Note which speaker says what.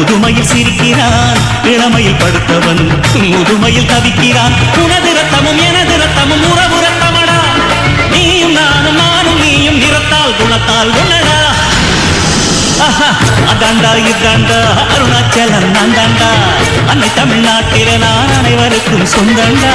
Speaker 1: புதுமையில் சிரிக்கிறான் இளமையில் படுத்தவன் முதுமையில் தவிக்கிறான் உனது ரத்தமும் எனது ரத்தமும் உறவு ரத்தமடா நீயும் நானும் நானும் நீயும் நிறத்தால் குணத்தால் உன்னடா அதாண்டா இதாண்டா அருணாச்சலம் நான் தாண்டா அன்னை தமிழ்நாட்டில நான் அனைவருக்கும் சொந்தண்டா